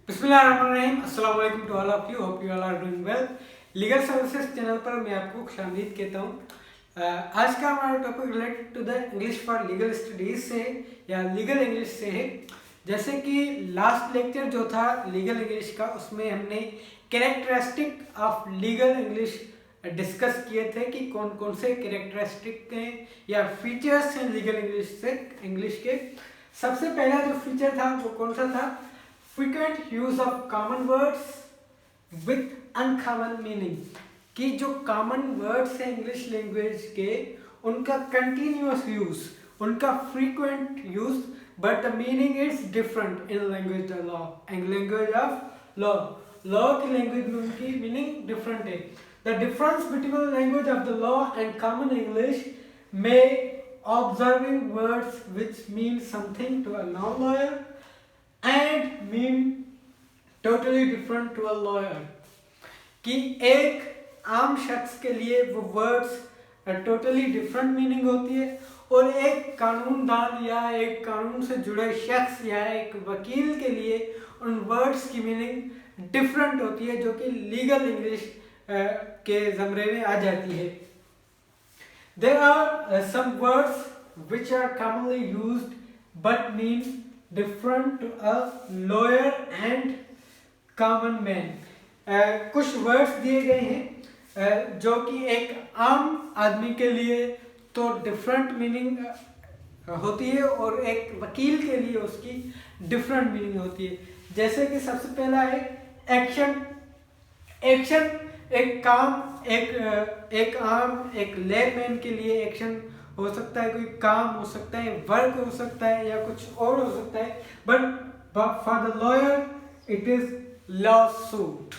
बिस्मिल्लाहिर्रहमानिर्रहीम, अस्सलाम वालेकुम to all of you, hope you all are doing well. Legal services channel पर मैं आपको खुशामदीद कहता हूँ। आज का हमारा topic related to the English for legal studies से या लीगल इंग्लिश से है। जैसे कि लास्ट लेक्चर जो था लीगल इंग्लिश का, उसमें हमने characteristic of legal English discuss किए थे कि कौन कौन से कैरेक्टरिस्टिक हैं या फीचर्स हैं लीगल इंग्लिश के। सबसे पहला जो फीचर था वो कौन सा था? Frequent use of common words with uncommon meaning. कि जो कॉमन वर्ड्स हैं इंग्लिश लैंग्वेज के, उनका कंटिन्यूअस यूज, उनका frequent use, but the meaning is different in language law and language of law. Law की लैंग्वेज में उनकी मीनिंग डिफरेंट है। The difference between language of the law and common English may observing words which mean something to a non-lawyer and mean totally different to a lawyer। कि एक आम शख्स के लिए वो वर्ड्स टोटली डिफरेंट मीनिंग होती है और एक कानूनदान या एक कानून से जुड़े शख्स या एक वकील के लिए उन वर्ड्स की मीनिंग डिफरेंट होती है, जो कि लीगल इंग्लिश के ज़मरे में आ जाती है। There are some words which are commonly used but mean different to a lawyer and common man। कुछ वर्ड्स दिए गए हैं जो कि एक आम आदमी के लिए तो डिफरेंट मीनिंग होती है और एक वकील के लिए उसकी डिफरेंट मीनिंग होती है। जैसे कि सबसे पहला है एक्शन। एक्शन एक काम, एक आम एक लेमैन के लिए एक्शन हो सकता है, कोई काम हो सकता है, वर्क हो सकता है या कुछ और हो सकता है, but for the lawyer it is law suit.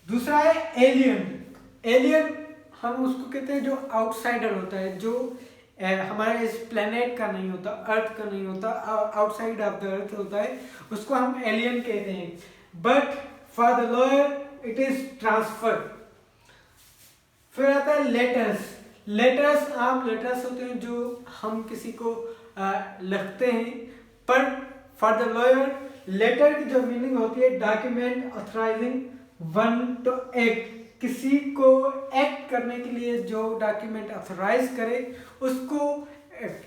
दूसरा है एलियन। एलियन हम उसको कहते हैं जो आउटसाइडर होता है, जो हमारे इस प्लेनेट का नहीं होता, अर्थ का नहीं होता, आउटसाइड ऑफ द अर्थ होता है, उसको हम एलियन कहते हैं। But for the lawyer it is transfer. फिर आता है लेटर्स। लेटर्स आम लेटर्स होते हैं जो हम किसी को लिखते हैं, पर फॉर द लॉयर लेटर की जो मीनिंग होती है document authorising one two act. किसी को एक्ट करने के लिए जो डॉक्यूमेंट ऑथराइज करे उसको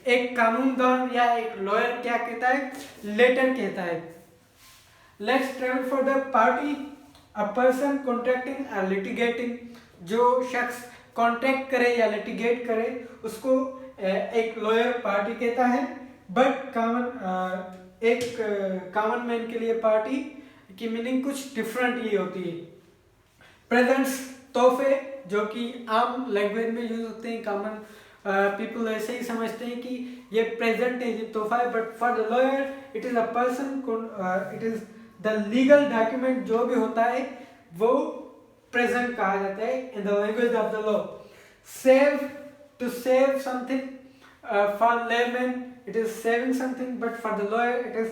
एक कानूनदान या एक लॉयर क्या कहता है? लेटर कहता है। Let's travel for the party. A person contracting और लिटिगेटिंग। जो शख्स कॉन्ट्रैक्ट करे या लिटिगेट करे उसको एक लॉयर पार्टी कहता है। बट कॉमन मैन के लिए पार्टी की मीनिंग कुछ डिफरेंट ही होती है। प्रेजेंट्स तोहफे, जो कि आम लैंग्वेज में यूज होते हैं, कॉमन पीपल ऐसे ही समझते हैं कि ये प्रेजेंट है, ये तोहफा है, but for the lawyer it is a person, it is the legal document जो भी होता है वो प्रेजेंट कहा जाता है in the language of the law. Save, to save something, for layman it is saving something, but for the lawyer it is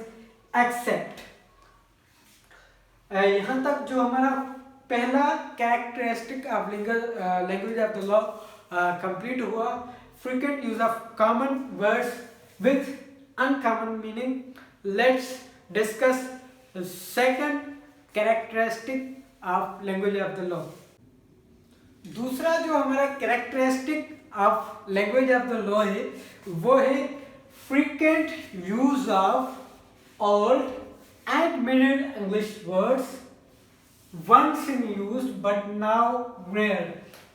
except. यहाँ तक जो हमारा पहला characteristic of legal language of the law complete हुआ। Frequent use of common words with uncommon meaning. Let's discuss second characteristic of language of the law. दूसरा जो हमारा characteristic of language of the law है वो है frequent use of old and middle English words once in use but now rare.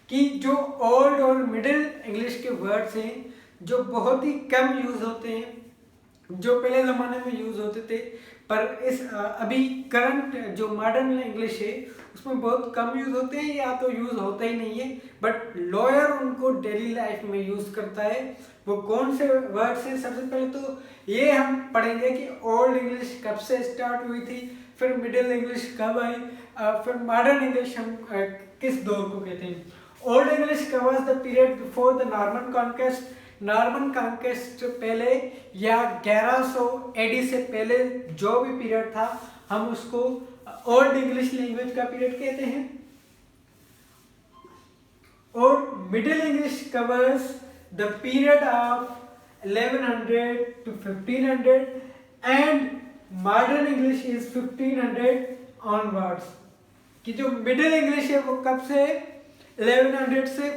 कि जो old और middle English के वर्ड्स हैं जो बहुत ही कम यूज होते हैं, जो पहले ज़माने में यूज़ होते थे, पर इस अभी करंट जो मॉडर्न इंग्लिश है उसमें बहुत कम यूज़ होते हैं या तो यूज़ होता ही नहीं है, बट लॉयर उनको डेली लाइफ में यूज़ करता है। वो कौन से वर्ड्स हैं? सबसे पहले तो ये हम पढ़ेंगे कि ओल्ड इंग्लिश कब से स्टार्ट हुई थी, फिर मिडिल इंग्लिश कब आई, फिर मॉडर्न इंग्लिश हम किस दौर को कहते हैं। Old English covers the period before the Norman conquest. Norman conquest पहले या 1100 एडी से पहले जो भी पीरियड था हम उसको ओल्ड इंग्लिश लैंग्वेज का पीरियड कहते हैं। और middle English covers the period of 1100 to 1500 and modern English is 1500 onwards, कि जो मिडिल इंग्लिश है वो कब से 1100 से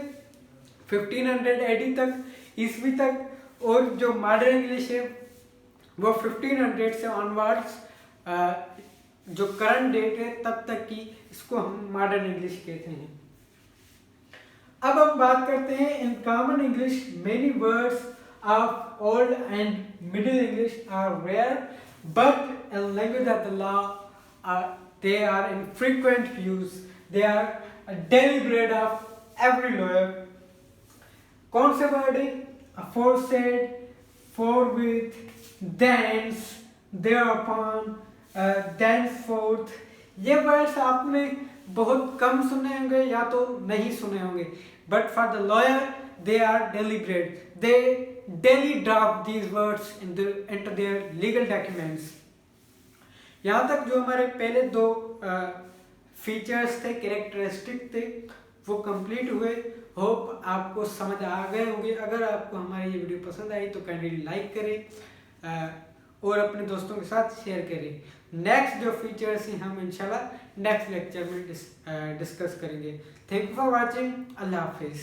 1500 एडी तक, ईस्वी तक, और जो मॉडर्न इंग्लिश है वो 1500 से ऑनवर्ड्स, जो करंट डेट है तब तक की, इसको हम मॉडर्न इंग्लिश कहते हैं। अब हम बात करते हैं in common English many words of old and middle English are rare but in language of the law they are in frequent use, they are a daily bread of every lawyer। कौन से word है? aforesaid, forthwith, thence, thereupon, thenceforth। ये words आपने बहुत कम सुने होंगे या तो नहीं सुने होंगे, but for the lawyer they are daily bread, they daily draft these words into their legal documents. यहाँ तक जो हमारे पहले दो फीचर्स थे, कैरेक्टरिस्टिक थे, वो कंप्लीट हुए। होप आपको समझ आ गए होंगे। अगर आपको हमारी ये वीडियो पसंद आई तो काइंडली लाइक करें और अपने दोस्तों के साथ शेयर करें। नेक्स्ट जो फीचर्स हैं हम इंशाल्लाह नेक्स्ट लेक्चर में डिस्कस करेंगे। Thank you for watching. अल्लाह हाफिज़।